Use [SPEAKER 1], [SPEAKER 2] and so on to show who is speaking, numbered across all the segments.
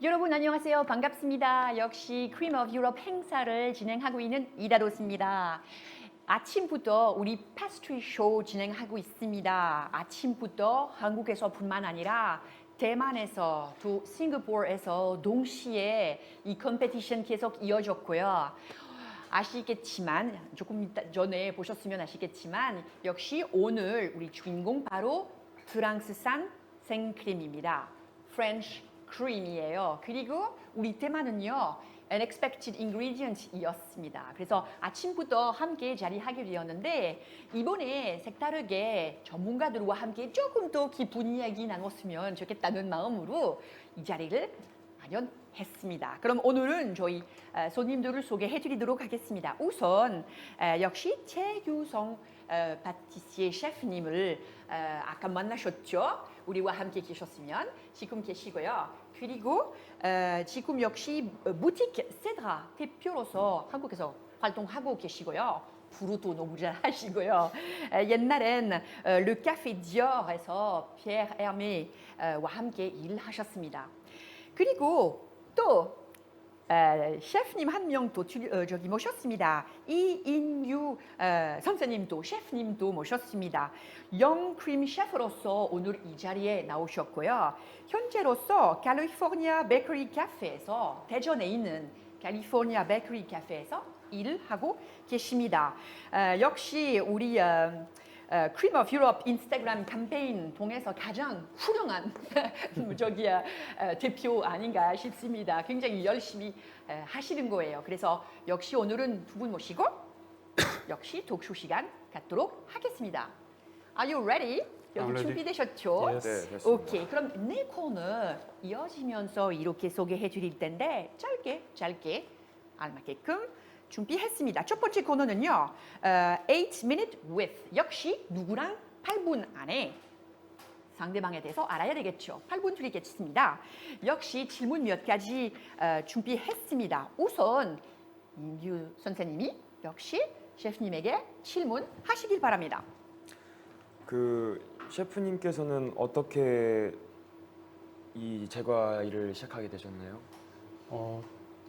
[SPEAKER 1] 여러분 안녕하세요. 반갑습니다. 역시 크림 오브 유럽 행사를 진행하고 있는 이다도스입니다. 아침부터 우리 패스트리 쇼 진행하고 있습니다. 아침부터 한국에서뿐만 아니라 대만에서 또 싱가포르에서 동시에 이 컴페티션 계속 이어졌고요. 아시겠지만 조금 전에 보셨으면 아시겠지만 역시 오늘 우리 주인공 바로 프랑스산 생크림입니다. 프렌치 크림이에요. 그리고 우리 테마는요, unexpected ingredients이었습니다. 그래서 아침부터 함께 자리하게 되었는데 이번에 색다르게 전문가들과 함께 조금 더 깊은 이야기 나눴으면 좋겠다는 마음으로 이 자리를 마련했습니다. 그럼 오늘은 저희 손님들을 소개해드리도록 하겠습니다. 우선 역시 최규성 파티시에 셰프님을 아까 만나셨죠? 우리와 함께 계셨으면 지금 계시고요. 그리고 지금 역시 부티크 세드라 대표로서 한국에서 활동하고 계시고요. 부르도 너무 잘 하시고요. 옛날엔 르 카페 디올에서 피에르 에르메와 함께 일하셨습니다. 그리고 또 셰프님 한 명 또 저기 모셨습니다. 이인유 선생님도 셰프님도 모셨습니다. 영크림 셰프로서 오늘 이 자리에 나오셨고요. 현재로서 캘리포니아 베이커리 카페에서 대전에 있는 캘리포니아 베이커리 카페에서 일을 하고 계십니다. 역시 우리 크림 오브 유럽 인스타그램 캠페인 통해서 가장 훌륭한 대표 아닌가 싶습니다. 굉장히 열심히 하시는 거예요. 그래서 역시 오늘은 두 분 모시고 역시 독서 시간 갖도록 하겠습니다. Are you ready? 여기 준비되셨죠?
[SPEAKER 2] Yes.
[SPEAKER 3] 네, 됐습니다.
[SPEAKER 1] 오케이. 그럼 네 코너 이어지면서 이렇게 소개해 드릴 텐데 짧게 알맞게끔 준비했습니다. 첫 번째 코너는요. 8-minute with. 역시 누구랑 8분 안에 상대방에 대해서 알아야 되겠죠. 8분 드리겠습니다. 역시 질문 몇 가지 준비했습니다. 우선 임규 선생님이 역시 셰프님에게 질문하시길 바랍니다.
[SPEAKER 3] 그 셰프님께서는 어떻게 이 제과 일을 시작하게 되셨나요?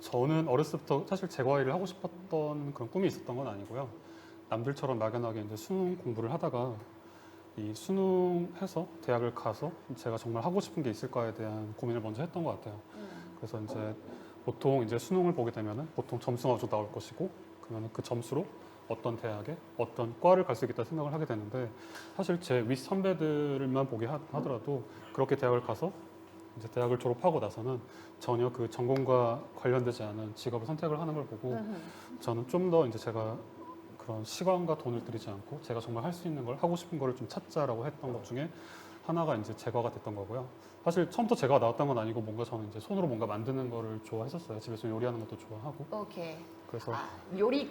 [SPEAKER 2] 저는 어렸을 때부터 사실 제과 일을 하고 싶었던 그런 꿈이 있었던 건 아니고요. 남들처럼 막연하게 이제 수능 공부를 하다가 이 수능해서 대학을 가서 제가 정말 하고 싶은 게 있을까에 대한 고민을 먼저 했던 것 같아요. 그래서 이제 보통 이제 수능을 보게 되면은 보통 점수가 좀 나올 것이고 그러면 그 점수로 어떤 대학에 어떤 과를 갈 수 있겠다 생각을 하게 되는데 사실 제 윗 선배들만 보게 하더라도 그렇게 대학을 가서 이제 대학을 졸업하고 나서는 전혀 그 전공과 관련되지 않은 직업을 선택을 하는 걸 보고 저는 좀 더 이제 제가 그런 시간과 돈을 들이지 않고 제가 정말 할 수 있는 걸 하고 싶은 거를 좀 찾자라고 했던 것 중에 하나가 이제 제과가 됐던 거고요. 사실 처음부터 제과가 나왔던 건 아니고 뭔가 저는 이제 손으로 뭔가 만드는 거를 좋아했었어요. 집에서 요리하는 것도 좋아하고.
[SPEAKER 1] 오케이.
[SPEAKER 2] 그래서
[SPEAKER 1] 요리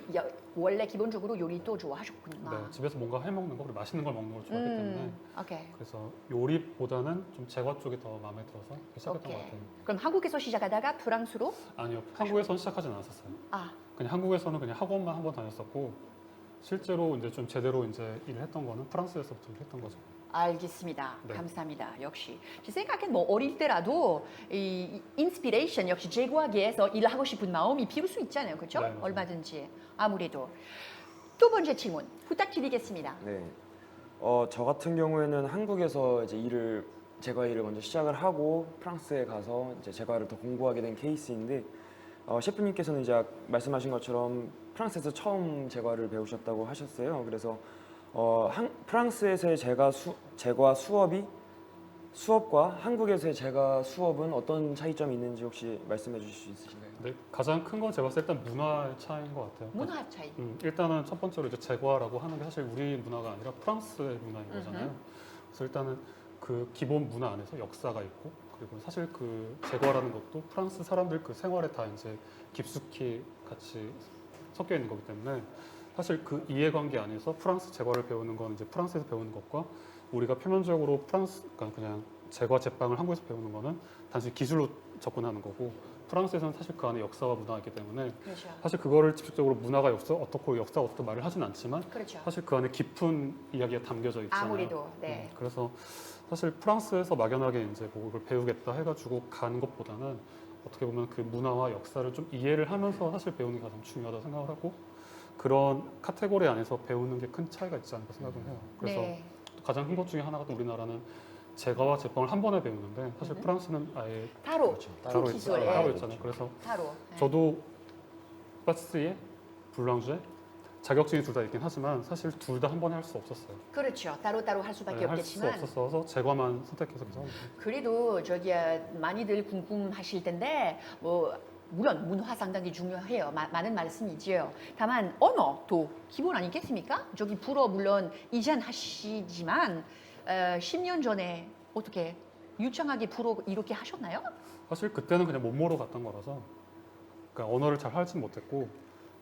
[SPEAKER 1] 원래 기본적으로 요리도 좋아하셨구나.
[SPEAKER 2] 네, 집에서 뭔가 해 먹는 거, 그리고 맛있는 걸 먹는 걸 좋아하기 때문에
[SPEAKER 1] 오케이.
[SPEAKER 2] 그래서 요리보다는 좀 제과 쪽이 더 마음에 들어서 시작했던 것 같아요.
[SPEAKER 1] 그럼 한국에서 시작하다가 프랑스로?
[SPEAKER 2] 아니요, 한국에서는 시작하진 않았었어요. 그냥 한국에서는 그냥 학원만 한 번 다녔었고 실제로 이제 좀 제대로 이제 일을 했던 거는 프랑스에서부터 했던 거죠.
[SPEAKER 1] 알겠습니다.
[SPEAKER 2] 네.
[SPEAKER 1] 감사합니다. 역시 제 생각엔 뭐 어릴 때라도 이 인스피레이션 역시 제과계에서 일하고 싶은 마음이 비울 수 있잖아요, 그렇죠?
[SPEAKER 2] 네, 맞아요.
[SPEAKER 1] 얼마든지 아무래도 두 번째 질문 부탁드리겠습니다.
[SPEAKER 3] 네. 저 같은 경우에는 한국에서 이제 제과 일을 먼저 시작을 하고 프랑스에 가서 이제 제과를 더 공부하게 된 케이스인데 셰프님께서는 이제 말씀하신 것처럼 프랑스에서 처음 제과를 배우셨다고 하셨어요. 그래서 프랑스에서의 제과 수업과 한국에서의 제과 수업은 어떤 차이점이 있는지 혹시 말씀해 주실 수 있으신가요?
[SPEAKER 2] 네, 가장 큰 건 제가 봤을 때 일단 문화의 차이인 것 같아요.
[SPEAKER 1] 문화 차이.
[SPEAKER 2] 일단은 첫 번째로 이제 제과라고 하는 게 사실 우리 문화가 아니라 프랑스의 문화인 거잖아요. 그래서 일단은 그 기본 문화 안에서 역사가 있고 그리고 사실 그 제과라는 것도 프랑스 사람들 그 생활에 다 이제 깊숙이 같이 섞여 있는 거기 때문에 사실 그 이해관계 안에서 프랑스 제과를 배우는 건 이제 프랑스에서 배우는 것과 우리가 표면적으로 그러니까 그냥 제과 제빵을 한국에서 배우는 거는 단순히 기술로 접근하는 거고 프랑스에서는 사실 그 안에 역사와 문화가 있기 때문에
[SPEAKER 1] 그렇죠.
[SPEAKER 2] 사실 그거를 직접적으로 문화가 역사가 어떻게 말을 하진 않지만
[SPEAKER 1] 그렇죠.
[SPEAKER 2] 사실 그 안에 깊은 이야기가 담겨져 있잖아요.
[SPEAKER 1] 아무래도 네.
[SPEAKER 2] 그래서 사실 프랑스에서 막연하게 이제 뭐 이걸 배우겠다 해가지고 가는 것보다는 어떻게 보면 그 문화와 역사를 좀 이해를 하면서 사실 배우는 게 가장 중요하다고 생각을 하고 그런 카테고리 안에서 배우는 게 큰 차이가 있지 않을까 생각을 해요. 그래서
[SPEAKER 1] 네.
[SPEAKER 2] 가장 큰 것 중에 하나가 또 우리나라는 제과와 제빵을 한 번에 배우는데 사실 프랑스는 아예
[SPEAKER 1] 따로
[SPEAKER 3] 그렇죠.
[SPEAKER 2] 따로
[SPEAKER 1] 기술,
[SPEAKER 2] 있잖아요.
[SPEAKER 1] 예.
[SPEAKER 2] 따로 있잖아요. 그래서
[SPEAKER 1] 따로. 네.
[SPEAKER 2] 저도 파티스리에, 불랑주에 자격증이 둘 다 있긴 하지만 사실 둘 다 한 번에 할 수 없었어요.
[SPEAKER 1] 그렇죠. 따로따로 할 수밖에
[SPEAKER 2] 네, 할 수
[SPEAKER 1] 없겠지만
[SPEAKER 2] 없었어서 제과만 선택해서 계속 하고 있어요.
[SPEAKER 1] 그래도 저기 많이들 궁금하실 텐데 뭐 물론 문화 상당히 중요해요. 많은 말씀이지요. 다만 언어도 기본 아니겠습니까? 저기 불어 물론 이젠 하시지만 10년 전에 어떻게 유창하게 불어 이렇게 하셨나요?
[SPEAKER 2] 사실 그때는 그냥 몸모로 갔던 거라서 그러니까 언어를 잘 하진 못했고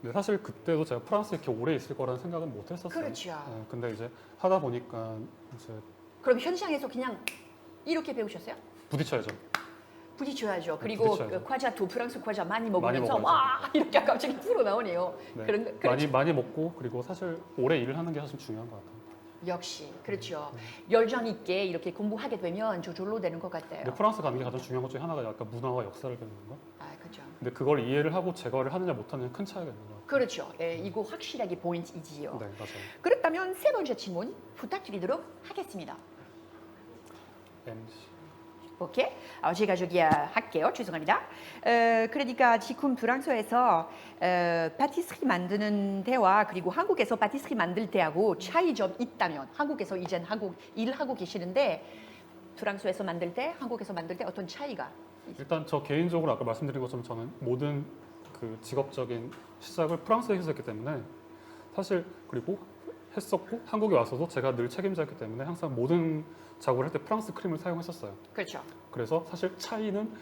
[SPEAKER 2] 근데 사실 그때도 제가 프랑스에 이렇게 오래 있을 거라는 생각은 못 했었어요.
[SPEAKER 1] 그렇죠.
[SPEAKER 2] 네, 근데 이제 하다 보니까 이제
[SPEAKER 1] 그럼 현장에서 그냥 이렇게 배우셨어요?
[SPEAKER 2] 부딪혀야죠.
[SPEAKER 1] 부딪혀야죠.
[SPEAKER 2] 네,
[SPEAKER 1] 그리고
[SPEAKER 2] 부딪혀야죠.
[SPEAKER 1] 그 과자도 프랑스 과자 많이 먹으면서
[SPEAKER 2] 먹어야죠.
[SPEAKER 1] 와 이렇게 갑자기 불어 나오네요.
[SPEAKER 2] 네,
[SPEAKER 1] 그런 그렇죠.
[SPEAKER 2] 많이 먹고 그리고 사실 오래 일을 하는 게 사실 중요한 것 같아요.
[SPEAKER 1] 역시 그렇죠. 열정 있게 이렇게 공부하게 되면 저절로 되는 것 같아요.
[SPEAKER 2] 근데 프랑스 가는 게 가장 중요한 것 중에 하나가 약간 문화와 역사를 배우는 거.
[SPEAKER 1] 아 그렇죠.
[SPEAKER 2] 근데 그걸 이해를 하고 제거를 하느냐 못하느냐 큰 차이가 있는 것 같아요.
[SPEAKER 1] 그렇죠. 예, 이거 확실하게 포인트이지요.
[SPEAKER 2] 네, 맞아요.
[SPEAKER 1] 그렇다면 세 번째 질문 부탁드리도록 하겠습니다.
[SPEAKER 2] MC.
[SPEAKER 1] 오케이. 제가 저기 할게요. 죄송합니다. 그러니까 지금 프랑스에서 파티스리 만드는 데와 그리고 한국에서 파티스리 만들 때하고 차이점 있다면 한국에서 이젠 일하고 계시는데 프랑스에서 만들 때, 한국에서 만들 때 어떤 차이가
[SPEAKER 2] 일단 저 개인적으로 아까 말씀드린 것처럼 저는 모든 그 직업적인 시작을 프랑스에서 했기 때문에 사실 그리고 했었고 한국에 와서도 제가 늘 책임자였기 때문에 항상 모든 작업을 할 때 프랑스 크림을 사용했었어요.
[SPEAKER 1] 그렇죠.
[SPEAKER 2] 그래서 사실 차이는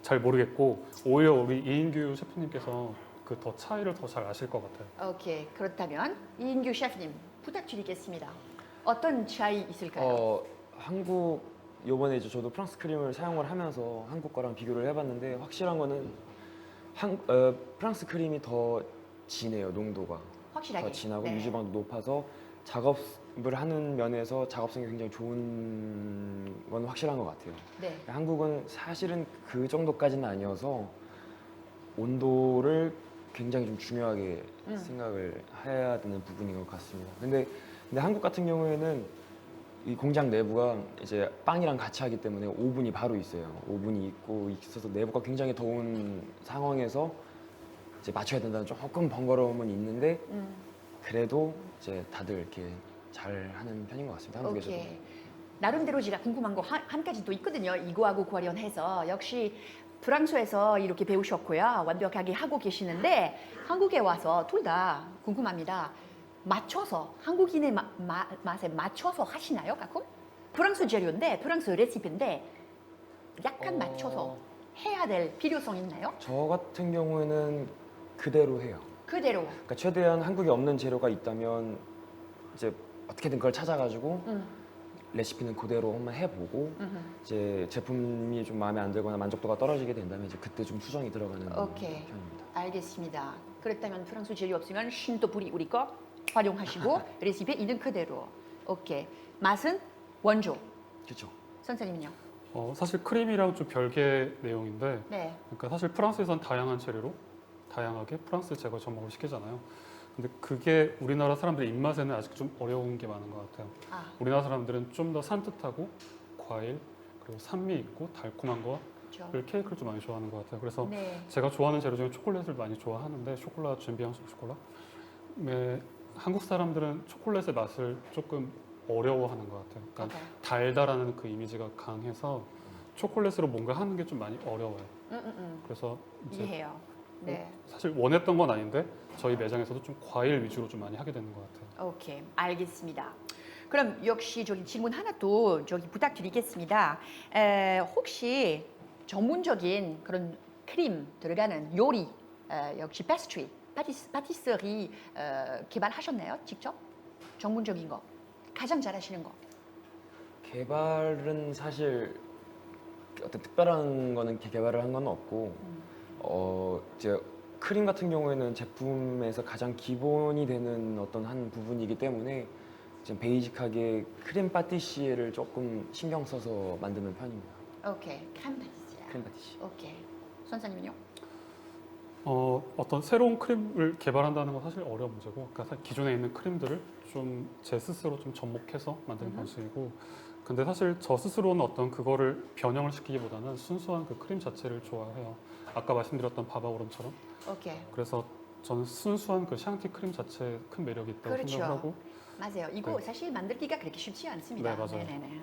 [SPEAKER 2] 잘 모르겠고 오히려 우리 이인규 셰프님께서 그 더 차이를 더 잘 아실 것 같아요.
[SPEAKER 1] 오케이. 그렇다면 이인규 셰프님 부탁드리겠습니다. 어떤 차이 있을까요?
[SPEAKER 3] 한국 요번에 이제 저도 프랑스 크림을 사용을 하면서 한국 거랑 비교를 해봤는데 확실한 거는 프랑스 크림이 더 진해요. 농도가
[SPEAKER 1] 확실하게.
[SPEAKER 3] 더 진하고
[SPEAKER 1] 네.
[SPEAKER 3] 유지방도 높아서 작업을 하는 면에서 작업성이 굉장히 좋은 건 확실한 것 같아요.
[SPEAKER 1] 네.
[SPEAKER 3] 한국은 사실은 그 정도까지는 아니어서 온도를 굉장히 좀 중요하게 생각을 해야 되는 부분인 것 같습니다. 근데 한국 같은 경우에는 이 공장 내부가 이제 빵이랑 같이 하기 때문에 오븐이 바로 있어요. 오븐이 있어서 내부가 굉장히 더운 상황에서 이제 맞춰야 된다는 조금 번거로움은 있는데 그래도 이제 다들 이렇게 잘 하는 편인 것 같습니다. 한국에서도.
[SPEAKER 1] 오케이. 나름대로 제가 궁금한 거 한 가지 또 있거든요. 이거하고 관련해서 역시 프랑스에서 이렇게 배우셨고요. 완벽하게 하고 계시는데 한국에 와서 둘 다 궁금합니다. 맞춰서 한국인의 맛에 맞춰서 하시나요, 가끔? 프랑스 재료인데 프랑스 레시피인데 약간 맞춰서 해야 될 필요성 있나요?
[SPEAKER 3] 저 같은 경우에는 그대로 해요.
[SPEAKER 1] 그대로.
[SPEAKER 3] 그러니까 최대한 한국에 없는 재료가 있다면 이제 어떻게든 그걸 찾아가지고 레시피는 그대로 한번 해보고 이제 제품이 좀 마음에 안 들거나 만족도가 떨어지게 된다면 이제 그때 좀 수정이 들어가는
[SPEAKER 1] 오케이.
[SPEAKER 3] 편입니다.
[SPEAKER 1] 알겠습니다. 그렇다면 프랑스 재료 없으면 신토부리 우리 거 활용하시고 레시피 있는 그대로. 오케이. 맛은 원조.
[SPEAKER 3] 그렇죠.
[SPEAKER 1] 선생님은요?
[SPEAKER 2] 사실 크림이랑 좀 별개 내용인데
[SPEAKER 1] 네.
[SPEAKER 2] 그러니까 사실 프랑스에선 다양한 재료로 다양하게 프랑스 제과 전복을 시키잖아요. 근데 그게 우리나라 사람들의 입맛에는 아직 좀 어려운 게 많은 것 같아요.
[SPEAKER 1] 아,
[SPEAKER 2] 우리나라 사람들은 좀 더 산뜻하고 과일 그리고 산미 있고 달콤한 거를
[SPEAKER 1] 그렇죠.
[SPEAKER 2] 케이크를 좀 많이 좋아하는 것 같아요. 그래서
[SPEAKER 1] 네.
[SPEAKER 2] 제가 좋아하는 재료 중에 초콜릿을 많이 좋아하는데 초콜릿 준비한 초콜릿. 네, 한국 사람들은 초콜릿의 맛을 조금 어려워하는 것 같아요. 그러니까
[SPEAKER 1] 오케이.
[SPEAKER 2] 달달하는 그 이미지가 강해서 초콜릿으로 뭔가 하는 게 좀 많이 어려워요. 그래서 이제
[SPEAKER 1] 이해해요. 네.
[SPEAKER 2] 사실 원했던 건 아닌데 저희 매장에서도 좀 과일 위주로 좀 많이 하게 되는 것 같아요.
[SPEAKER 1] 오케이. 알겠습니다. 그럼 역시 저기 질문 하나 또 저기 부탁드리겠습니다. 혹시 전문적인 그런 크림 들어가는 요리 역시 패스트리, 파티스리 개발하셨나요? 직접? 전문적인 거. 가장 잘하시는 거.
[SPEAKER 3] 개발은 사실 어떤 특별한 거는 개발을 한 건 없고 이제 크림 같은 경우에는 제품에서 가장 기본이 되는 어떤 한 부분이기 때문에 지금 베이직하게 크림 파티시에를 조금 신경 써서 만드는 편입니다.
[SPEAKER 1] 오케이. 크림 파티시야.
[SPEAKER 3] 크림 파티시.
[SPEAKER 1] 오케이. 선생님은요?
[SPEAKER 2] 어떤 새로운 크림을 개발한다는 건 사실 어려운 문제고, 그러니까 기존에 있는 크림들을 좀 제 스스로 좀 접목해서 만드는 방식이고, 근데 사실 저 스스로는 어떤 그거를 변형을 시키기보다는 순수한 그 크림 자체를 좋아해요. 아까 말씀드렸던 바바오름처럼.
[SPEAKER 1] 오케이.
[SPEAKER 2] 그래서 저는 순수한 그 샹티 크림 자체에 큰 매력이 있다고
[SPEAKER 1] 그렇죠.
[SPEAKER 2] 생각을 하고,
[SPEAKER 1] 맞아요. 이거
[SPEAKER 2] 네.
[SPEAKER 1] 사실 만들기가 그렇게 쉽지 않습니다.
[SPEAKER 2] 네, 맞아요.
[SPEAKER 1] 네네네.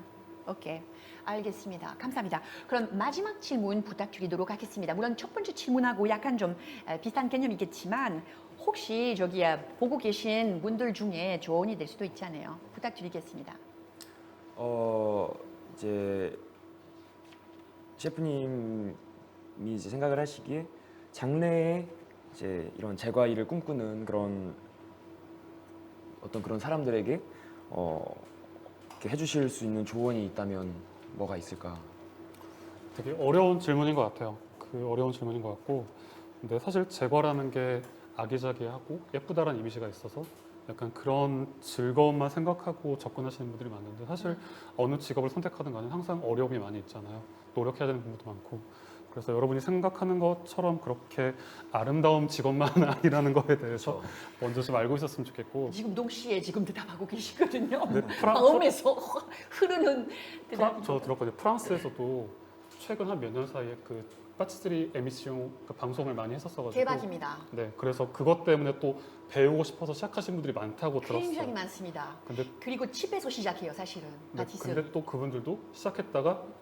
[SPEAKER 1] 오케이. 알겠습니다. 감사합니다. 그럼 마지막 질문 부탁드리도록 하겠습니다. 물론 첫 번째 질문하고 약간 좀 비슷한 개념이겠지만 혹시 저기 보고 계신 분들 중에 조언이 될 수도 있잖아요. 부탁드리겠습니다.
[SPEAKER 3] 이제 셰프님이 이제 생각을 하시기에 장래에 이제 이런 제과일을 꿈꾸는 그런 어떤 그런 사람들에게 이렇게 해주실 수 있는 조언이 있다면 뭐가 있을까?
[SPEAKER 2] 되게 어려운 질문인 것 같아요. 그 어려운 질문인 것 같고, 근데 사실 제과라는 게 아기자기하고 예쁘다라는 이미지가 있어서 약간 그런 즐거움만 생각하고 접근하시는 분들이 많은데, 사실 어느 직업을 선택하든 간에 항상 어려움이 많이 있잖아요. 노력해야 되는 부분도 많고. 그래서 여러분이 생각하는 것처럼 그렇게 아름다운 직업만 아니라는 거에 대해서
[SPEAKER 3] 그렇죠.
[SPEAKER 2] 먼저 좀 알고 있었으면 좋겠고,
[SPEAKER 1] 지금 동시에 지금 대답하고 계시거든요.
[SPEAKER 2] 네,
[SPEAKER 1] 마음에서 흐르는 대답이.
[SPEAKER 2] 저 들었거든요. 프랑스에서도 최근 한 몇 년 사이에 그 파티스리 에미시옹 그 방송을 많이 했었어가지고,
[SPEAKER 1] 대박입니다.
[SPEAKER 2] 네, 그래서 그것 때문에 또 배우고 싶어서 시작하신 분들이 많다고
[SPEAKER 1] 굉장히
[SPEAKER 2] 들었어요.
[SPEAKER 1] 많습니다.
[SPEAKER 2] 근데,
[SPEAKER 1] 그리고 집에서 시작해요, 사실은.
[SPEAKER 2] 네,
[SPEAKER 1] 파티스리.
[SPEAKER 2] 근데 또 그분들도 시작했다가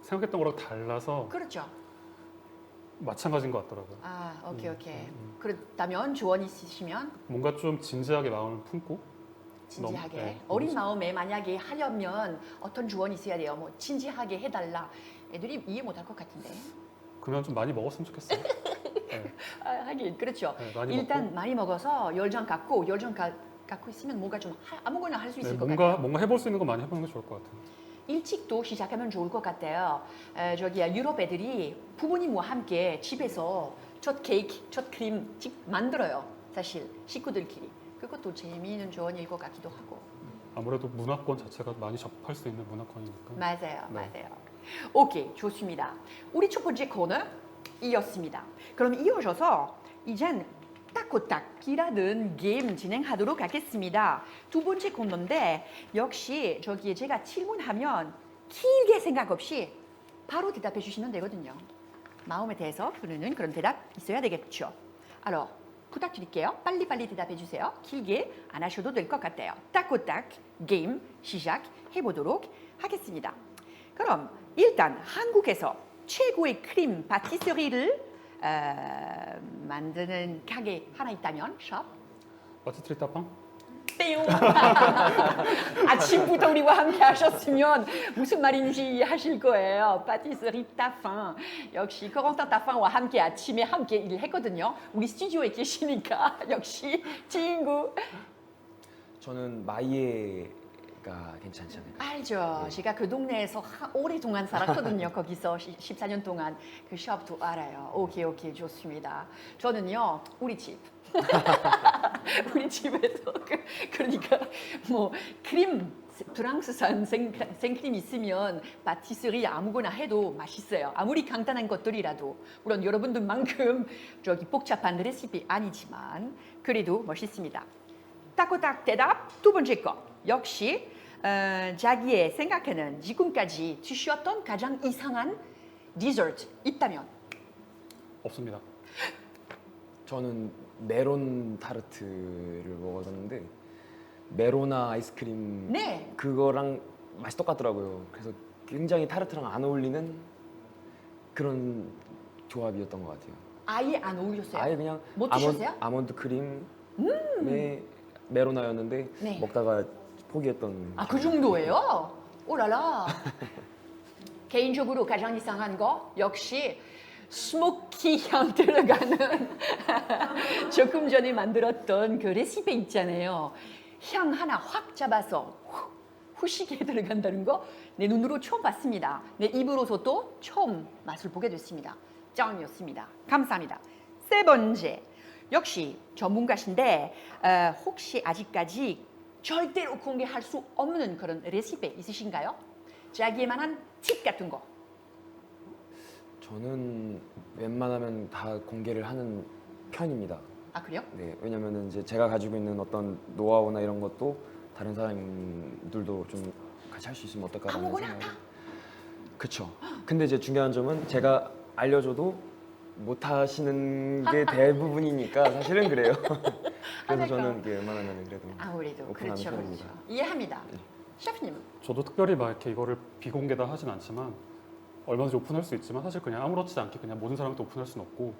[SPEAKER 2] 생각했던 거랑 달라서
[SPEAKER 1] 그렇죠.
[SPEAKER 2] 마찬가지인 것 같더라고요.
[SPEAKER 1] 아, 오케이. 그렇다면 조언 있으시면
[SPEAKER 2] 뭔가 좀 진지하게 마음을 품고,
[SPEAKER 1] 진지하게.
[SPEAKER 2] 네,
[SPEAKER 1] 어린
[SPEAKER 2] 너무
[SPEAKER 1] 마음에 만약에 하려면 어떤 조언이 있어야 돼요. 뭐 진지하게 해달라. 애들이 이해 못할 것 같은데.
[SPEAKER 2] 그냥 좀 많이 먹었으면 좋겠어요. 네,
[SPEAKER 1] 하긴 그렇죠.
[SPEAKER 2] 네, 많이
[SPEAKER 1] 일단
[SPEAKER 2] 먹고,
[SPEAKER 1] 많이 먹어서 열정 갖고 있으면 뭔가 좀 아무거나 할 수 있을
[SPEAKER 2] 네,
[SPEAKER 1] 것 같아요.
[SPEAKER 2] 뭔가 해볼 수 있는 거 많이 해보는 게 좋을 것 같아요.
[SPEAKER 1] 일찍도 시작하면 좋을 것 같아요. 저기 유럽 애들이 부모님과 함께 집에서 첫 케이크, 첫 크림 만들어요. 사실 식구들끼리. 그것도 재미있는 조언일 것 같기도 하고.
[SPEAKER 2] 아무래도 문화권 자체가 많이 접할 수 있는 문화권이니까.
[SPEAKER 1] 맞아요,
[SPEAKER 2] 네.
[SPEAKER 1] 맞아요. 오케이, 좋습니다. 우리 첫 번째 코너이었습니다. 그럼 이어져서 이젠 따코딱이라는 게임 진행하도록 하겠습니다. 두 번째 코너인데 역시 저기에 제가 질문하면 길게 생각 없이 바로 대답해 주시면 되거든요. 마음에 대해서 부르는 그런 대답 있어야 되겠죠. alors 부탁드릴게요. 빨리빨리 대답해 주세요. 길게 안 하셔도 될 것 같아요. 따코딱 게임 시작해 보도록 하겠습니다. 그럼 일단 한국에서 최고의 크림 파티서리를 만드는 가게 하나 있다면 샵
[SPEAKER 2] 파티스리 따팡?
[SPEAKER 1] 땡! 아침부터 우리와 함께 하셨으면 무슨 말인지 하실 거예요. 파티스리 따팡. 역시 코rentin 따팡과 함께 아침에 함께 일을 했거든요. 우리 스튜디오에 계시니까 역시 친구.
[SPEAKER 3] 저는 마이에가 괜찮지 않을까?
[SPEAKER 1] 알죠. 제가 그 동네에서 오랫동안 살았거든요. 거기서 14년 동안 그 숍도 알아요. 오케이, 좋습니다. 저는요, 우리 집. 우리 집에서 그러니까 뭐 크림 프랑스산 생크림 있으면 파티스리 아무거나 해도 맛있어요. 아무리 간단한 것들이라도 물론 여러분들만큼 저기 복잡한 레시피 아니지만 그래도 멋있습니다. 따코딱 대답 두 번째 거 역시 자기의 생각에는 지금까지 드셨던 가장 이상한 디저트 있다면
[SPEAKER 2] 없습니다.
[SPEAKER 3] 저는 메론 타르트를 먹었는데 메로나 아이스크림
[SPEAKER 1] 네.
[SPEAKER 3] 그거랑 맛이 똑같더라고요. 그래서 굉장히 타르트랑 안 어울리는 그런 조합이었던 것 같아요.
[SPEAKER 1] 아예 안 어울렸어요.
[SPEAKER 3] 아예 그냥
[SPEAKER 1] 뭐 드셨어요?
[SPEAKER 3] 아몬드 크림에 메로나였는데
[SPEAKER 1] 네.
[SPEAKER 3] 먹다가 포기했던.
[SPEAKER 1] 아, 그 정도예요? 오라라. 개인적으로 가장 이상한 거 역시 스모키 향 들어가는 조금 전에 만들었던 그 레시피 있잖아요. 향 하나 확 잡아서 후식에 들어간다는 거 내 눈으로 처음 봤습니다. 내 입으로서도 처음 맛을 보게 됐습니다. 짱이었습니다. 감사합니다. 세 번째, 역시 전문가신데 혹시 아직까지 절대로 공개할 수 없는 그런 레시피 있으신가요? 자기만한 팁 같은 거.
[SPEAKER 3] 저는 웬만하면 다 공개를 하는 편입니다.
[SPEAKER 1] 아 그래요?
[SPEAKER 3] 네, 왜냐면은 이제 제가 가지고 있는 어떤 노하우나 이런 것도 다른 사람들도 좀 같이 할 수 있으면 어떨까라는
[SPEAKER 1] 아무거나
[SPEAKER 3] 생각이.
[SPEAKER 1] 다?
[SPEAKER 3] 그쵸. 근데 이제 중요한 점은 제가 알려줘도 못 하시는 게 대부분이니까 사실은 그래요. 그래서 저는 이게 웬만하면 그래도
[SPEAKER 1] 아무래도
[SPEAKER 3] 오픈하는
[SPEAKER 1] 그렇죠,
[SPEAKER 3] 편입니다.
[SPEAKER 1] 그렇죠. 이해합니다.
[SPEAKER 3] 네.
[SPEAKER 1] 셰프님은?
[SPEAKER 2] 저도 특별히 막 이렇게 이거를 비공개다 하진 않지만 얼마든지 오픈할 수 있지만 사실 그냥 아무렇지 않게 그냥 모든 사람한테 오픈할 수는 없고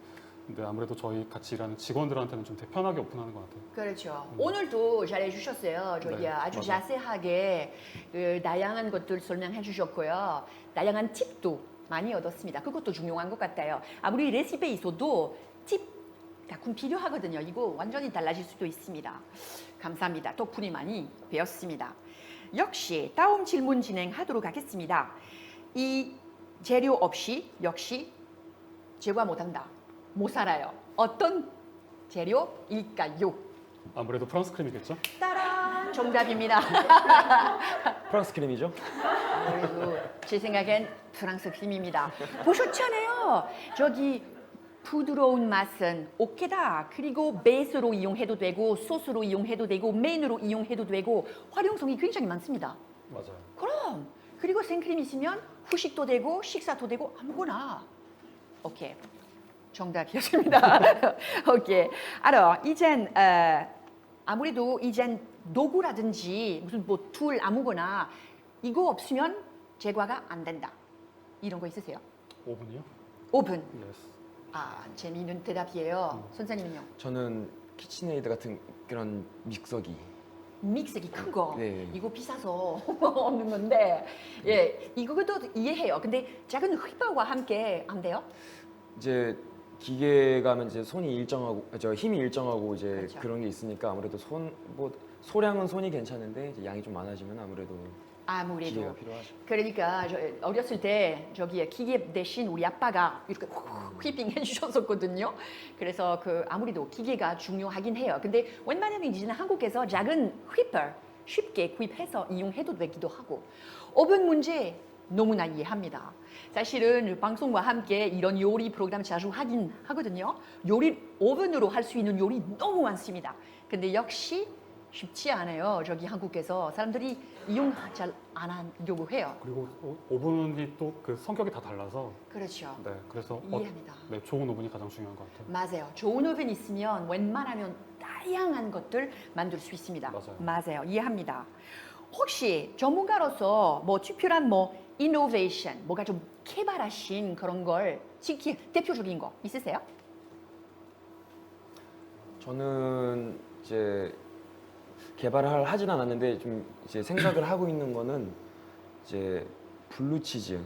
[SPEAKER 2] 근데 아무래도 저희 같이 일하는 직원들한테는 좀 되게 편하게 오픈하는 것 같아요.
[SPEAKER 1] 그렇죠. 오늘도 잘해주셨어요. 저기
[SPEAKER 2] 네,
[SPEAKER 1] 아주
[SPEAKER 2] 맞아요.
[SPEAKER 1] 자세하게 그 다양한 것들 설명해 주셨고요. 다양한 팁도 많이 얻었습니다. 그것도 중요한 것 같아요. 아무리 레시피에 있어도 팁 가끔 필요하거든요. 이거 완전히 달라질 수도 있습니다. 감사합니다. 덕분에 많이 배웠습니다. 역시 다음 질문 진행하도록 하겠습니다. 이 재료 없이 역시 제과 못한다. 못 살아요. 어떤 재료일까요?
[SPEAKER 2] 아무래도 프랑스 크림이겠죠?
[SPEAKER 1] 따란 정답입니다.
[SPEAKER 3] 프랑스 크림이죠?
[SPEAKER 1] 그리고 제 생각엔 프랑스 크림입니다. 보셨잖아요. 저기 부드러운 맛은 오케다. 그리고 베이스로 이용해도 되고 소스로 이용해도 되고 메인으로 이용해도 되고 활용성이 굉장히 많습니다.
[SPEAKER 2] 맞아요.
[SPEAKER 1] 그럼 그리고 생크림 있으면 후식도 되고 식사도 되고 아무거나. 오케이. 정답이었습니다. 오케이. 알아. 이젠 아무래도 이젠 도구라든지 무슨 뭐 툴 아무거나 이거 없으면 제과가 안 된다. 이런 거 있으세요?
[SPEAKER 2] 오븐이요?
[SPEAKER 1] 오븐.
[SPEAKER 2] 예스.
[SPEAKER 1] 아 재미있는 대답이에요. 선생님은요?
[SPEAKER 3] 저는 키친에이드 같은 그런 믹서기.
[SPEAKER 1] 믹서기 큰 거.
[SPEAKER 3] 네.
[SPEAKER 1] 이거 비싸서 없는 건데 예 이거도 이해해요. 근데 작은 휘발과 함께 안 돼요?
[SPEAKER 3] 이제 기계가 하면 이제 손이 일정하고 힘이 일정하고 이제
[SPEAKER 1] 그렇죠.
[SPEAKER 3] 그런 게 있으니까 아무래도 소량은 손이 괜찮은데 이제 양이 좀 많아지면 아무래도
[SPEAKER 1] 아무래도.
[SPEAKER 3] 기계가 필요하죠.
[SPEAKER 1] 그러니까 어렸을 때 저기 기계 대신 우리 아빠가 이렇게 휘핑 해주셨었거든요. 그래서 그 아무래도 기계가 중요하긴 해요. 근데 웬만하면 이제는 한국에서 작은 휘퍼 쉽게 구입해서 이용해도 되기도 하고 오븐 문제 너무나 이해합니다. 사실은 방송과 함께 이런 요리 프로그램 자주 하긴 하거든요. 요리 오븐으로 할 수 있는 요리 너무 많습니다. 근데 역시 쉽지 않아요. 저기 한국에서 사람들이 이용 잘 안 하려고 해요.
[SPEAKER 2] 그리고 오븐이 또 그 성격이 다 달라서
[SPEAKER 1] 그렇죠.
[SPEAKER 2] 네 그래서
[SPEAKER 1] 이해합니다.
[SPEAKER 2] 네 좋은 오븐이 가장 중요한 것 같아요.
[SPEAKER 1] 맞아요. 좋은 오븐 있으면 웬만하면 다양한 것들 만들 수 있습니다.
[SPEAKER 2] 맞아요.
[SPEAKER 1] 이해합니다. 혹시 전문가로서 뭐 특별한 뭐 이노베이션, 뭐가 좀 개발하신 그런 걸 특히 대표적인 거 있으세요?
[SPEAKER 3] 저는 이제 개발을 하진 않았는데 좀 이제 생각을 하고 있는 거는 이제 블루치즈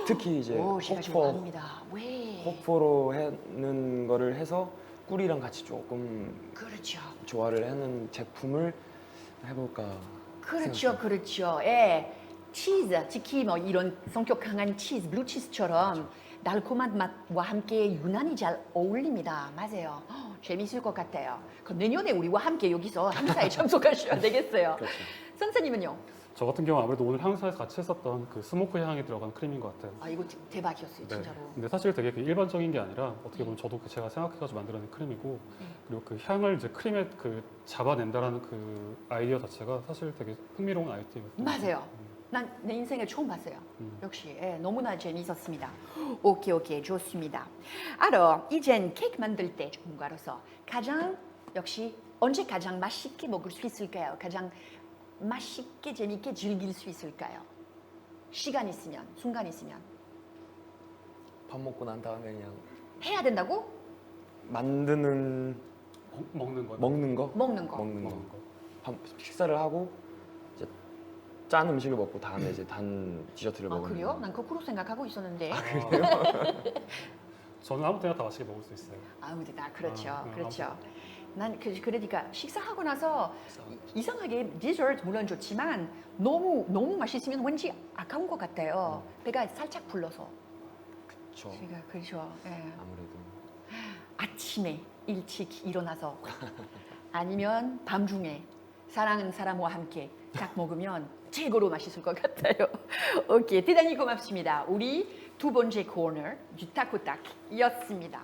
[SPEAKER 3] 특히 이제
[SPEAKER 1] 오, 제가
[SPEAKER 3] 호퍼
[SPEAKER 1] 좋아합니다. 왜?
[SPEAKER 3] 호퍼로 하는 거를 해서 꿀이랑 같이 조금
[SPEAKER 1] 그렇죠.
[SPEAKER 3] 조화를 하는 제품을 해볼까.
[SPEAKER 1] 그렇죠, 그렇죠. 예, 치즈, 특히 뭐 이런 성격 강한 치즈, 블루치즈처럼 달콤한 맛과 함께 유난히 잘 어울립니다. 맞아요. 재미있을 것 같아요. 그럼 내년에 우리와 함께 여기서 행사에 참석하셔야 되겠어요.
[SPEAKER 3] 그렇죠.
[SPEAKER 1] 선생님은요?
[SPEAKER 2] 저 같은 경우 아무래도 오늘 항사에서 같이 했었던 그 스모크 향이 들어간 크림인 것 같아요.
[SPEAKER 1] 아 이거 대박이었어요,
[SPEAKER 2] 네.
[SPEAKER 1] 진짜로.
[SPEAKER 2] 근데 사실 되게 그 일반적인 게 아니라 어떻게 보면 저도 제가 생각해가지고 만들어낸 크림이고 그리고 그 향을 이제 크림에 그 잡아낸다라는 그 아이디어 자체가 사실 되게 흥미로운 아이디어였던 것 같아요.
[SPEAKER 1] 맞아요. 난 내 인생에 처음 봤어요.
[SPEAKER 2] 음.
[SPEAKER 1] 역시 예, 너무나 재미있었습니다. 오케이 좋습니다. 알아 이젠 케이크 만들 때 전문가로서 가장 역시 언제 가장 맛있게 먹을 수 있을까요? 가장 맛있게 재미있게 즐길 수 있을까요? 시간 있으면 순간 있으면
[SPEAKER 3] 밥 먹고 난 다음에 그냥
[SPEAKER 1] 해야 된다고?
[SPEAKER 3] 만드는
[SPEAKER 2] 먹는 거.
[SPEAKER 3] 먹는 거
[SPEAKER 1] 먹는 거.
[SPEAKER 3] 먹는 거
[SPEAKER 2] 먹는 거.
[SPEAKER 3] 식사를 하고 이제 짠 음식을 먹고 다음에 이제 단 디저트를
[SPEAKER 1] 아
[SPEAKER 3] 먹는
[SPEAKER 1] 그래요?
[SPEAKER 3] 거.
[SPEAKER 1] 난 거꾸로 생각하고 있었는데.
[SPEAKER 2] 저는 아무 때나 다 맛있게 먹을 수 있어요.
[SPEAKER 1] 아무튼 다 그렇죠,
[SPEAKER 2] 아,
[SPEAKER 1] 그렇죠. 난 그러니까 식사하고 나서 이상하게 디저트 물론 좋지만 너무 맛있으면 왠지 아까운 것 같아요. 배가 살짝 불러서.
[SPEAKER 3] 그렇죠.
[SPEAKER 1] 제가 그렇죠. 예.
[SPEAKER 3] 아무래도
[SPEAKER 1] 아침에 일찍 일어나서 아니면 밤중에 사랑하는 사람과 함께 딱 먹으면 최고로 맛있을 것 같아요. 오케이, 대단히 고맙습니다. 우리 두 번째 코너 유타코딱이었습니다.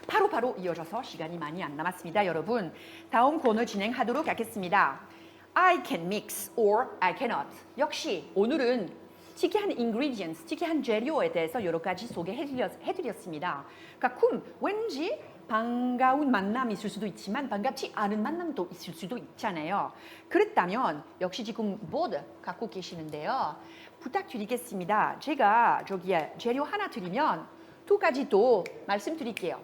[SPEAKER 1] 바로 이어져서 시간이 많이 안 남았습니다, 여러분. 다음 코너 진행하도록 하겠습니다. I can mix or I cannot. 역시 오늘은 특이한 ingredients, 특이한 재료에 대해서 여러 가지 소개해드렸습니다. 가끔 왠지 반가운 만남이 있을 수도 있지만 반갑지 않은 만남도 있을 수도 있잖아요. 그렇다면 역시 지금 보드 갖고 계시는데요. 부탁드리겠습니다. 제가 저기에 재료 하나 드리면 두 가지 또 말씀드릴게요.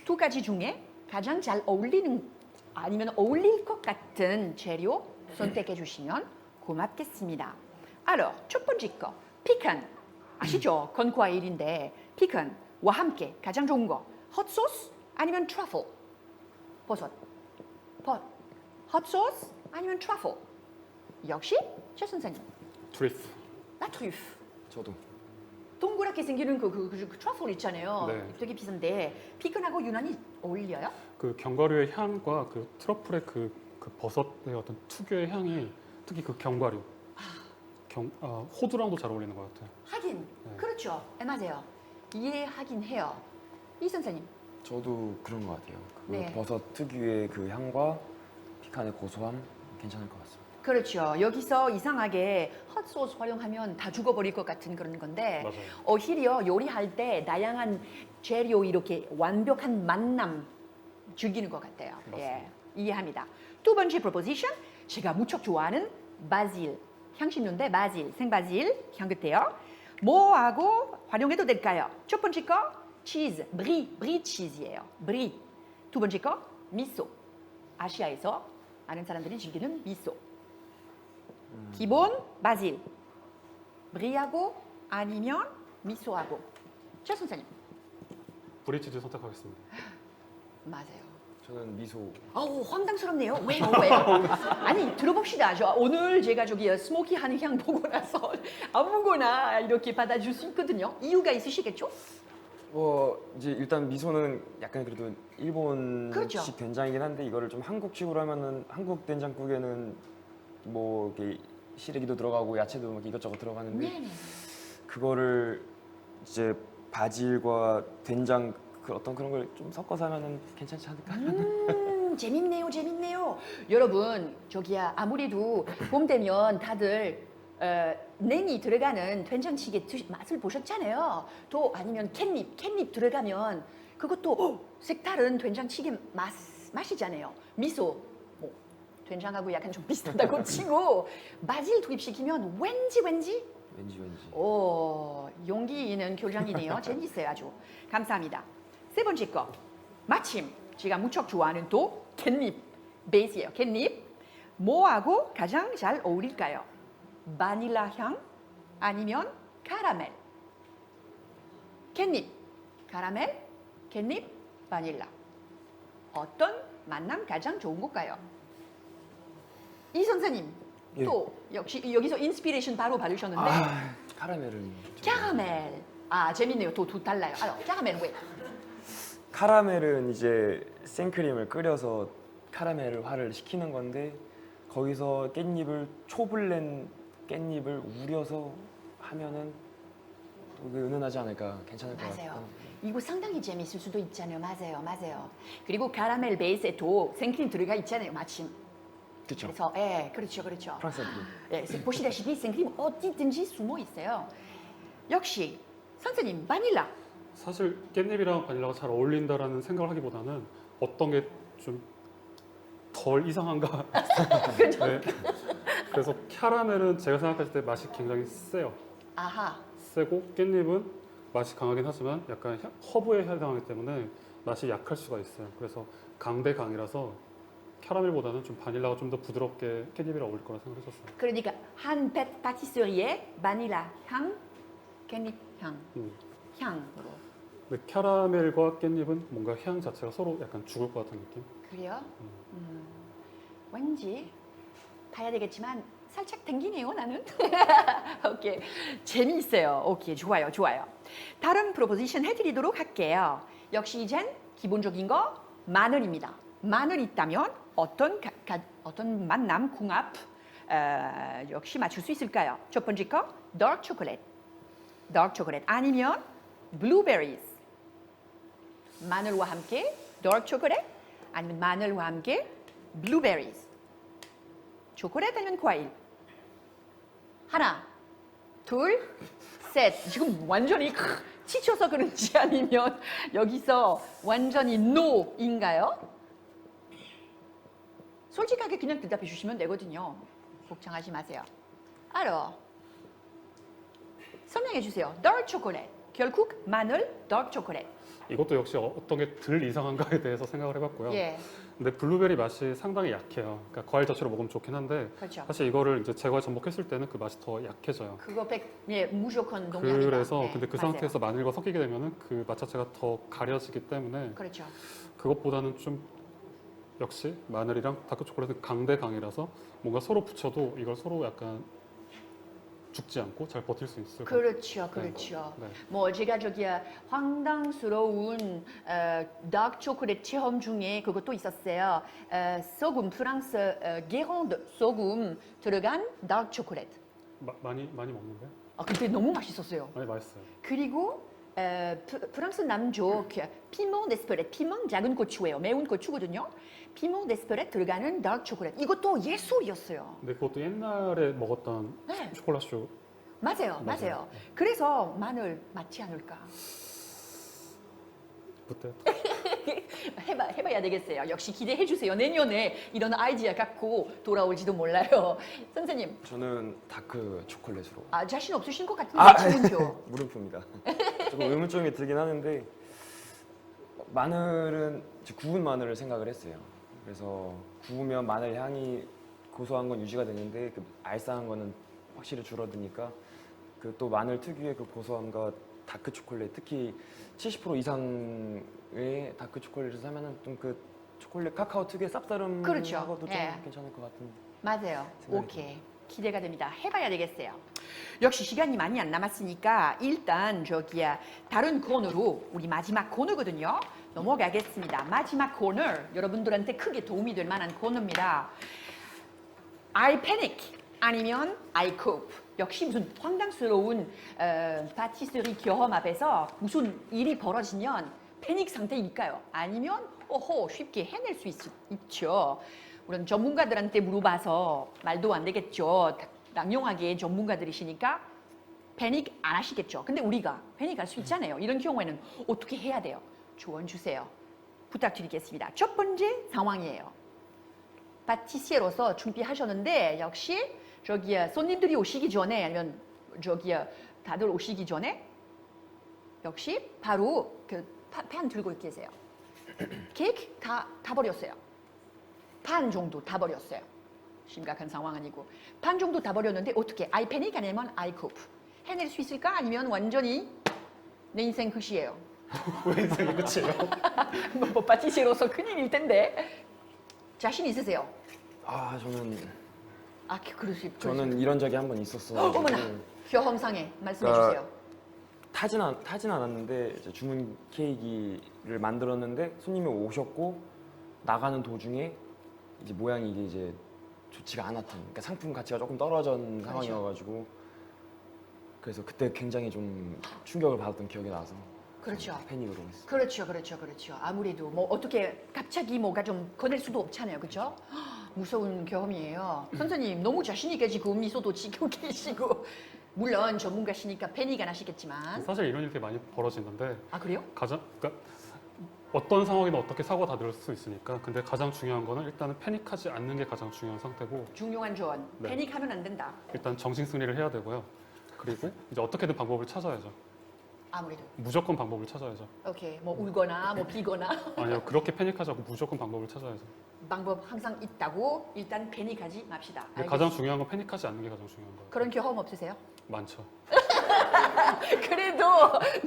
[SPEAKER 1] 두 가지 중에 가장 잘 어울리는 아니면 어울릴 것 같은 재료 선택해 주시면 고맙겠습니다. Alors, 첫 번째 거, 피칸. 아시죠? 건과일인데 피칸과 함께 가장 좋은 거, 헛소스 아니면 트러플. 버섯. 헛소스 아니면 트러플. 역시 최 선생님.
[SPEAKER 2] 트리프.
[SPEAKER 1] 나 트리프.
[SPEAKER 3] 저도.
[SPEAKER 1] 동그랗게 생기는 그 트러플 있잖아요.
[SPEAKER 2] 네.
[SPEAKER 1] 되게 비싼데 피칸하고 유난히 어울려요?
[SPEAKER 2] 그 견과류의 향과 그 트러플의 그 버섯의 어떤 특유의 향이 특히 그 견과류, 호두랑도 잘 어울리는 것 같아요.
[SPEAKER 1] 하긴
[SPEAKER 2] 네.
[SPEAKER 1] 그렇죠. 맞아요. 이해하긴 해요. 이 선생님.
[SPEAKER 3] 저도 그런 것 같아요. 그
[SPEAKER 1] 네.
[SPEAKER 3] 버섯 특유의 그 향과 피칸의 고소함 괜찮을 것 같습니다.
[SPEAKER 1] 그렇죠. 여기서 이상하게 헛소스 활용하면 다 죽어버릴 것 같은 그런 건데
[SPEAKER 2] 맞아요.
[SPEAKER 1] 오히려 요리할 때 다양한 재료 이렇게 완벽한 만남 즐기는 것 같아요.
[SPEAKER 2] 맞습니다.
[SPEAKER 1] 예, 이해합니다. 두 번째 프로포지션, 제가 무척 좋아하는 바질, 향신료인데 바질, 생바질 향 같아요. 뭐하고 활용해도 될까요? 첫 번째 거 치즈, 브리 치즈예요. 브리. 두 번째 거 미소. 아시아에서 많은 사람들이 즐기는 미소. 기본 바질. 브리하고 아니면 미소하고. 최 선생님.
[SPEAKER 2] 브리치즈 선택하겠습니다.
[SPEAKER 1] 맞아요.
[SPEAKER 3] 저는 미소.
[SPEAKER 1] 아우 황당스럽네요. 왜요? 아니 들어봅시다. 오늘 제가 저기 스모키한 향 보고 나서 아무거나 이렇게 받아줄 수 있거든요. 이유가 있으시겠죠?
[SPEAKER 3] 이제 일단 미소는 약간 그래도 일본식
[SPEAKER 1] 그렇죠.
[SPEAKER 3] 된장이긴 한데 이거를 좀 한국식으로 하면은 한국 된장국에는 뭐 이렇게 시래기도 들어가고 야채도 막 이것저것 들어가는데
[SPEAKER 1] 네네.
[SPEAKER 3] 그거를 이제 바질과 된장 그 어떤 그런 걸 좀 섞어서 하면은 괜찮지 않을까?
[SPEAKER 1] 재밌네요. 여러분 저기야 아무래도 봄 되면 다들 냉이 들어가는 된장찌개 맛을 보셨잖아요. 또 아니면 캣닙 들어가면 그것도 색다른 된장찌개 맛이잖아요. 미소 뭐 된장하고 약간 좀 비슷하다고 치고 바질 투입시키면 왠지 오 용기 있는 교장이네요. 재밌어요 아주. 감사합니다. 세 번째 거 마침 제가 무척 좋아하는 또 캣닙 베이스예요. 캣닙 뭐하고 가장 잘 어울릴까요? 바닐라 향 아니면 카라멜. 캣닙 카라멜, 캣닙 바닐라. 어떤 만남 가장 좋은 걸까요? 이 선생님
[SPEAKER 3] 예.
[SPEAKER 1] 또 역시 여기서 인스피레이션 바로 받으셨는데
[SPEAKER 3] 카라멜을 좀-
[SPEAKER 1] 캐러멜. 아 재밌네요. 또 달라요. 캐러멜 왜?
[SPEAKER 3] 카라멜은 이제 생크림을 끓여서 카라멜을 화를 시키는 건데 거기서 깻잎을 초블렌 깻잎을 우려서 하면은 또 그 은은하지 않을까 괜찮을 것 같아요.
[SPEAKER 1] 맞아요. 이거 상당히 재밌을 수도 있잖아요. 맞아요. 그리고 카라멜 베이스에 또 생크림 들어가 있잖아요. 마침.
[SPEAKER 3] 그렇죠.
[SPEAKER 1] 그래서 그렇죠.
[SPEAKER 3] 프랑스 애들.
[SPEAKER 1] 예, 보시다시피 생크림 어디든지 숨어 있어요. 역시 선생님 바닐라.
[SPEAKER 2] 사실 깻잎이랑 바닐라가 잘 어울린다라는 생각을 하기보다는 어떤 게 좀 덜 이상한가.
[SPEAKER 1] 그죠?
[SPEAKER 2] 네. 그래서 캐러멜은 제가 생각했을 때 맛이 굉장히 세요.
[SPEAKER 1] 아하.
[SPEAKER 2] 세고 깻잎은 맛이 강하긴 하지만 약간 허브에 해당하기 때문에 맛이 약할 수가 있어요. 그래서 강대 강이라서 캐러멜보다는 좀 바닐라가 좀 더 부드럽게 깻잎이랑 어울릴 거라 생각했었어요.
[SPEAKER 1] 그러니까 한 파티스리에 바닐라 향, 깻잎 향, 향으로.
[SPEAKER 2] 근데 캐러멜과 깻잎은 뭔가 향 자체가 서로 약간 죽을 것 같은 느낌?
[SPEAKER 1] 그래요? 왠지 봐야 되겠지만 살짝 땡기네요 나는. 오케이 재미있어요. 오케이 좋아요. 다른 프로포지션 해드리도록 할게요. 역시 이젠 기본적인 거 마늘입니다. 마늘 있다면 어떤 만남 궁합 역시 맞출 수 있을까요? 첫 번째 거 dark chocolate 아니면 blueberries 마늘과 함께 dark chocolate 아니면 마늘과 함께 blueberries 초콜릿 아니면 과일 하나 둘 셋 지금 완전히 지쳐서 그런지 아니면 여기서 완전히 no인가요? 솔직하게 그냥 대답해 주시면 되거든요. 걱정하지 마세요. 알아. 설명해 주세요. dark chocolate. 결국 마늘 dark chocolate.
[SPEAKER 2] 이것도 역시 어떤 게 덜 이상한가에 대해서 생각을 해봤고요.
[SPEAKER 1] 예.
[SPEAKER 2] 근데 블루베리 맛이 상당히 약해요. 그러니까 과일 자체로 먹으면 좋긴 한데
[SPEAKER 1] 그렇죠.
[SPEAKER 2] 사실 이거를 이제 제거에 전복했을 때는 그 맛이 더 약해져요.
[SPEAKER 1] 그거 무조건 동의합니다.
[SPEAKER 2] 그래서
[SPEAKER 1] 네,
[SPEAKER 2] 근데 그
[SPEAKER 1] 맞아요.
[SPEAKER 2] 상태에서 마늘과 섞이게 되면은 그 맛 자체가 더 가려지기 때문에
[SPEAKER 1] 그렇죠.
[SPEAKER 2] 그것보다는 좀 역시 마늘이랑 다크 초콜릿은 강대강이라서 뭔가 서로 붙여도 이걸 서로 약간 죽지 않고 잘 버틸 수 있을 것 같아요.
[SPEAKER 1] 그렇죠, 그렇죠.
[SPEAKER 2] 네.
[SPEAKER 1] 뭐 제가 저기 황당스러운 다크 초콜릿 체험 중에 그것도 있었어요. 소금 프랑스 게런드 소금 들어간 다크 초콜릿.
[SPEAKER 2] 많이 먹는데?
[SPEAKER 1] 아 근데 너무 맛있었어요.
[SPEAKER 2] 많이 맛있어요.
[SPEAKER 1] 그리고 프랑스 남쪽 피몬 데스퍼렛, 피몬 작은 고추예요. 매운 고추거든요. 피몬 데스퍼렛 들어가는 다크 초콜릿. 이것도 예술이었어요.
[SPEAKER 2] 근데 그것도 옛날에 먹었던
[SPEAKER 1] 네.
[SPEAKER 2] 초콜릿쇼
[SPEAKER 1] 맞아요.
[SPEAKER 2] 맞아요.
[SPEAKER 1] 그래서 마늘 맞지 않을까?
[SPEAKER 2] 그때
[SPEAKER 1] 해봐야 되겠어요. 역시 기대해 주세요. 내년에 이런 아이디어 갖고 돌아올지도 몰라요. 선생님,
[SPEAKER 3] 저는 다크 초콜릿으로.
[SPEAKER 1] 자신 없으신 것 같은데
[SPEAKER 3] 아,
[SPEAKER 1] 질문표.
[SPEAKER 3] 물음표입니다. 조금 의문점이 들긴 하는데 마늘은 이제 구운 마늘을 생각을 했어요. 그래서 구우면 마늘 향이 고소한 건 유지가 되는데 그 알싸한 거는 확실히 줄어드니까 그 또 마늘 특유의 그 고소함과 다크 초콜릿 특히 70% 이상의 다크 초콜릿을 사면은 좀 그 초콜릿 카카오 특유의 쌉싸름하고도
[SPEAKER 1] 그렇죠.
[SPEAKER 3] 좀
[SPEAKER 1] 예.
[SPEAKER 3] 괜찮을 것 같은.
[SPEAKER 1] 맞아요.
[SPEAKER 3] 생각이
[SPEAKER 1] 오케이. 기대가 됩니다. 해봐야 되겠어요. 역시 시간이 많이 안 남았으니까 일단 저기야 다른 코너로 우리 마지막 코너거든요. 넘어가겠습니다. 마지막 코너 여러분들한테 크게 도움이 될 만한 코너입니다. I panic 아니면 I cope. 역시 무슨 황당스러운 파티스리 경험 앞에서 무슨 일이 벌어지면 패닉 상태일까요? 아니면 쉽게 해낼 수 있죠. 우리 전문가들한테 물어봐서 말도 안 되겠죠. 낭용하게 전문가들이시니까 패닉 안 하시겠죠. 근데 우리가 패닉할 수 있잖아요. 이런 경우에는 어떻게 해야 돼요? 조언 주세요. 부탁드리겠습니다. 첫 번째 상황이에요. 파티시에로서 준비하셨는데 역시 손님들이 오시기 전에 아니면 다들 오시기 전에 역시 바로 그 판 들고 계세요. 케이크 다 버렸어요. 반 정도 다 버렸어요. 심각한 상황 아니고 반 정도 다 버렸는데 어떻게? I panic 아니면 I cope? 해낼 수 있을까? 아니면 완전히 내 인생 끝이에요.
[SPEAKER 2] 왜 인생이 끝이에요?
[SPEAKER 1] 뭐 파티시에로서 큰일일 텐데 자신 있으세요?
[SPEAKER 3] 저는 이런 적이 한 번 있었어요.
[SPEAKER 1] 어머나 경험상에 말씀해
[SPEAKER 3] 그러니까
[SPEAKER 1] 주세요.
[SPEAKER 3] 타진 않았는데 이제 주문 케이크를 만들었는데 손님이 오셨고 나가는 도중에 이제 모양이 이제 좋지가 않았던, 그러니까 상품 가치가 조금 떨어진 상황이어가지고 그래서 그때 굉장히 좀 충격을 받았던 기억이 나서
[SPEAKER 1] 그렇죠.
[SPEAKER 3] 패닉으로 했어요.
[SPEAKER 1] 그렇죠. 아무래도 뭐 어떻게 갑자기 뭐가 좀 꺼낼 수도 없잖아요, 그렇죠? 무서운 경험이에요. 선생님 너무 자신 있게 지금 미소도 지고 계시고 물론 전문가시니까 패닉 안 하시겠지만
[SPEAKER 2] 사실 이런 일들이 많이 벌어지는데
[SPEAKER 1] 아 그래요?
[SPEAKER 2] 그러니까 어떤 상황이든 어떻게 사고가 다 될 수 있으니까 근데 가장 중요한 거는 일단은 패닉하지 않는 게 가장 중요한 상태고
[SPEAKER 1] 중요한 조언.
[SPEAKER 2] 네.
[SPEAKER 1] 패닉하면 안 된다.
[SPEAKER 2] 일단 정신 승리를 해야 되고요. 그리고 이제 어떻게든 방법을 찾아야죠.
[SPEAKER 1] 아무래도.
[SPEAKER 2] 무조건 방법을 찾아야죠.
[SPEAKER 1] 오케이. 뭐 울거나 뭐 비거나
[SPEAKER 2] 아니요, 그렇게 패닉하지 않고 무조건 방법을 찾아야죠.
[SPEAKER 1] 방법 항상 있다고 일단 패닉하지 맙시다.
[SPEAKER 2] 근데 가장 중요한 건 패닉하지 않는 게 가장 중요한 거예요.
[SPEAKER 1] 그런 경험 없으세요?
[SPEAKER 2] 많죠.
[SPEAKER 1] 그래도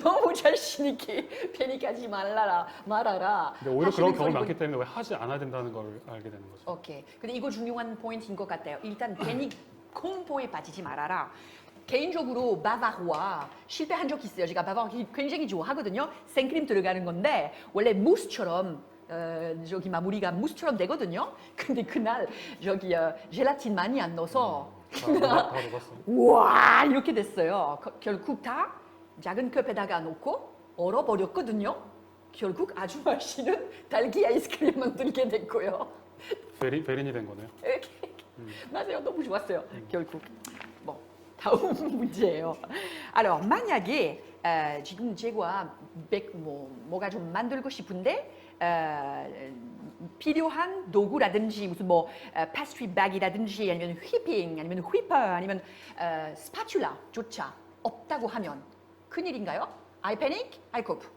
[SPEAKER 1] 너무 자신 있게 패닉하지 말아라.
[SPEAKER 2] 근데 오히려
[SPEAKER 1] 하시는
[SPEAKER 2] 그런 경험이
[SPEAKER 1] 걸
[SPEAKER 2] 많기 때문에 왜 하지 않아야 된다는 걸 알게 되는 거죠.
[SPEAKER 1] 오케이. 근데 이거 중요한 포인트인 것 같아요. 일단 패닉 공포에 빠지지 말아라. 개인적으로 바바루아 실패한 적 있어요. 제가 바바루아 굉장히 좋아하거든요. 생크림 들어가는 건데 원래 무스처럼 저기 마무리가 무스처럼 되거든요. 근데 그날 저기 젤라틴 많이 안 넣어서
[SPEAKER 2] 다 녹았어요.
[SPEAKER 1] 우와 이렇게 됐어요. 결국 다 작은 컵에다가 놓고 얼어버렸거든요. 결국 아주 맛있는 딸기 아이스크림 만들게 됐고요.
[SPEAKER 2] 베린이 된 거네요.
[SPEAKER 1] 맞아요. 너무 좋았어요. 결국 뭐 다음 문제예요. alors 만약에 지금 제가 뭐가 좀 만들고 싶은데 필요한 도구라든지 무슨 뭐 패스트리 백이라든지 아니면 휘핑 아니면 휘퍼 아니면 스파츌라조차 없다고 하면 큰일인가요? I panic, I cope.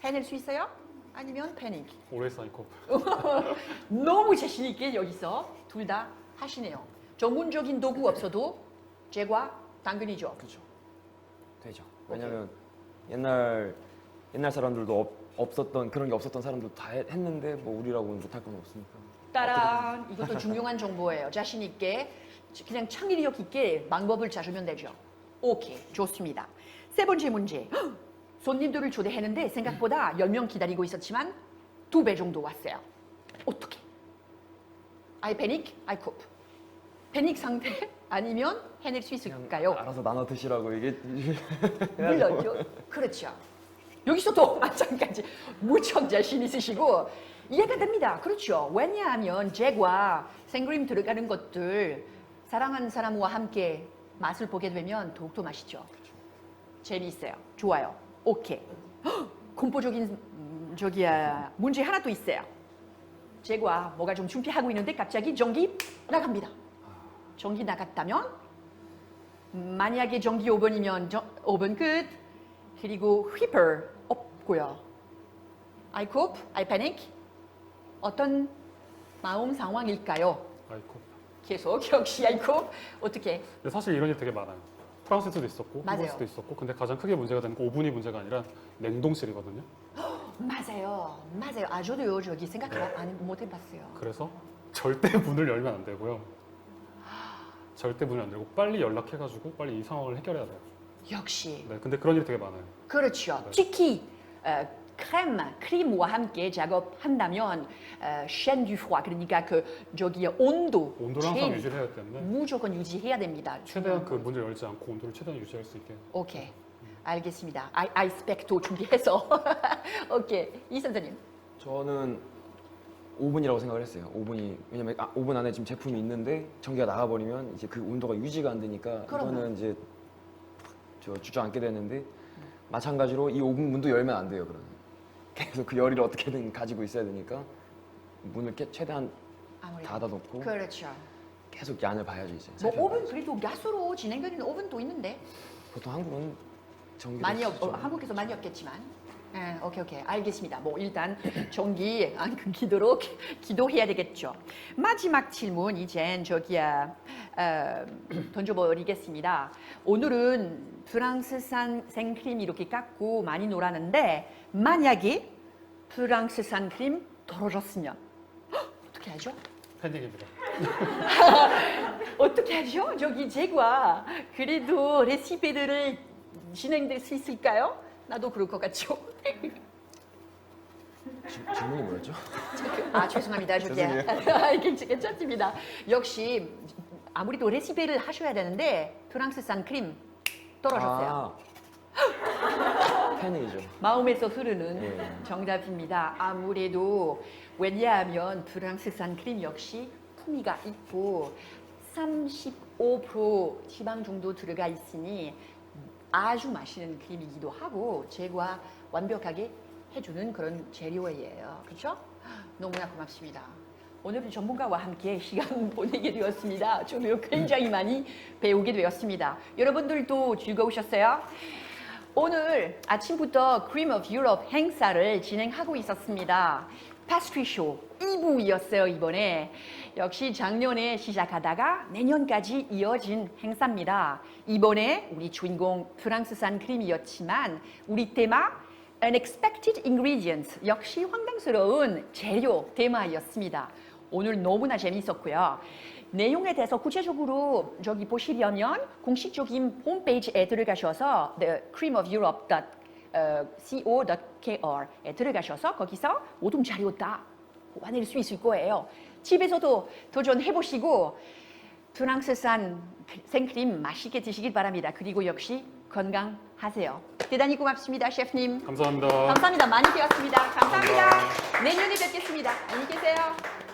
[SPEAKER 1] 해낼 수 있어요? 아니면 패닉?
[SPEAKER 2] 오래 사이코.
[SPEAKER 1] 너무 자신 있게 여기서 둘 다 하시네요. 전문적인 도구 없어도 제과 당근이죠.
[SPEAKER 3] 그렇죠. 되죠. 왜냐면 옛날 사람들도 없었던 그런 게 없었던 사람도 다 했는데 뭐 우리라고는 못할 건 없으니까.
[SPEAKER 1] 따란 이것도 중요한 정보예요. 자신 있게 그냥 창의력 있게 방법을 찾으면 되죠. 오케이 좋습니다. 세 번째 문제. 손님들을 초대했는데 생각보다 10명 기다리고 있었지만 2배 정도 왔어요. 어떻게? I panic, I cope. 패닉 상태 아니면 해낼 수 있을까요?
[SPEAKER 3] 알아서 나눠 드시라고 이게
[SPEAKER 1] 물론요. 그렇죠. 여기서도 마찬가지 무척 자신 있으시고 이해가 됩니다. 그렇죠. 왜냐하면 제과 생크림 들어가는 것들 사랑하는 사람과 함께 맛을 보게 되면 더욱더 맛있죠. 재미있어요. 좋아요. 오케이. 공포적인 문제 하나 또 있어요. 제가 뭐가 좀 준비하고 있는데 갑자기 전기 나갑니다. 전기 나갔다면 만약에 전기 5분이면 5분 끝. 그리고 휘퍼 없고요. I cope, I panic. 어떤 마음 상황일까요?
[SPEAKER 2] 아이코.
[SPEAKER 1] 계속 역시 I cope. 어떻게?
[SPEAKER 2] 근데 사실 이런 일 되게 많아요. 프랑스에서도 있었고,
[SPEAKER 1] 맞아요.
[SPEAKER 2] 한국에서도 있었고, 근데 가장 크게 문제가 되는 건 오븐이 문제가 아니라 냉동실이거든요.
[SPEAKER 1] 맞아요. 아 저도요 저기 생각 못 해봤어요.
[SPEAKER 2] 그래서 절대 문을 열면 안 되고요. 절대 문을 안 열고 빨리 연락해가지고 빨리 이 상황을 해결해야 돼요.
[SPEAKER 1] 역시
[SPEAKER 2] 네, 근데 그런 일이 되게 많아요.
[SPEAKER 1] 그렇죠.
[SPEAKER 2] 네.
[SPEAKER 1] 특히 크림과 함께 작업한다면 chaîne du froid 그러니까 그 저기 온도를
[SPEAKER 2] 온도를 항상 유지를 해야 하기 때문에
[SPEAKER 1] 무조건 유지해야 됩니다.
[SPEAKER 2] 최대한 그 문을 열지 않고 온도를 최대한 유지할 수 있게.
[SPEAKER 1] 오케이. 알겠습니다. 아이스팩도 준비해서. 오케이. 이 선생님.
[SPEAKER 3] 저는 5분이라고 생각을 했어요. 5분이 왜냐면 5분 안에 지금 제품이 있는데 전기가 나가버리면 이제 그 온도가 유지가 안 되니까
[SPEAKER 1] 그러면.
[SPEAKER 3] 이거는 이제 저 주저앉게 되는데 마찬가지로 이 5분 문도 열면 안 돼요. 그러면 계속 그 열을 어떻게든 가지고 있어야 되니까 문을 최대한
[SPEAKER 1] 아무래도.
[SPEAKER 3] 닫아놓고
[SPEAKER 1] 그렇죠.
[SPEAKER 3] 계속 양을 봐야죠 이제.
[SPEAKER 1] 뭐 오븐 그래도 가스로 진행되는 오븐도 있는데
[SPEAKER 3] 보통 한국은 전기
[SPEAKER 1] 많이 한국에서 많이 없겠지만. 오케이 알겠습니다. 뭐 일단 전기 안 끊기도록 기도해야 되겠죠. 마지막 질문 이젠 저기야 던져버리겠습니다. 오늘은 프랑스산 생크림 이렇게 깎고 많이 놀았는데 만약에 프랑스산 크림 떨어졌으면 어떻게 하죠?
[SPEAKER 2] 패닉입니다.
[SPEAKER 1] 어떻게 하죠? 저기 제가 그래도 레시피들을 진행될 수 있을까요? 나도 그럴 것 같죠?
[SPEAKER 3] 질문이 뭐였죠?
[SPEAKER 1] 죄송합니다. 저기 괜찮습니다. 역시 아무래도 레시피를 하셔야 되는데 프랑스산 크림 떨어졌어요.
[SPEAKER 3] 패닉이죠.
[SPEAKER 1] 마음에서 흐르는
[SPEAKER 3] 네.
[SPEAKER 1] 정답입니다. 아무래도 왜냐하면 프랑스산 크림 역시 풍미가 있고 35% 지방 정도 들어가 있으니 아주 맛있는 크림이기도 하고 제가 완벽하게 해주는 그런 재료예요. 그렇죠? 너무나 고맙습니다. 오늘은 전문가와 함께 시간 보내게 되었습니다. 저도 굉장히 많이 배우게 되었습니다. 여러분들도 즐거우셨어요? 오늘 아침부터 Cream of Europe 행사를 진행하고 있었습니다. 패스트리 쇼 2부였어요, 이번에. 역시 작년에 시작하다가 내년까지 이어진 행사입니다. 이번에 우리 주인공 프랑스산 크림이었지만 우리 테마 Unexpected Ingredients, 역시 황당스러운 재료 테마였습니다. 오늘 너무나 재미있었고요. 내용에 대해서 구체적으로 저기 보시려면 공식적인 홈페이지에 들어가셔서 thecreamofeurope co.kr에 들어가셔서 거기서 모든 자료 다 보관할 수 있을 거예요. 집에서도 도전해보시고 프랑스산 생크림 맛있게 드시길 바랍니다. 그리고 역시 건강하세요. 대단히 고맙습니다, 셰프님.
[SPEAKER 2] 감사합니다.
[SPEAKER 1] 감사합니다. 많이 배웠습니다. 감사합니다.
[SPEAKER 2] 감사합니다.
[SPEAKER 1] 내년에 뵙겠습니다. 안녕히 계세요.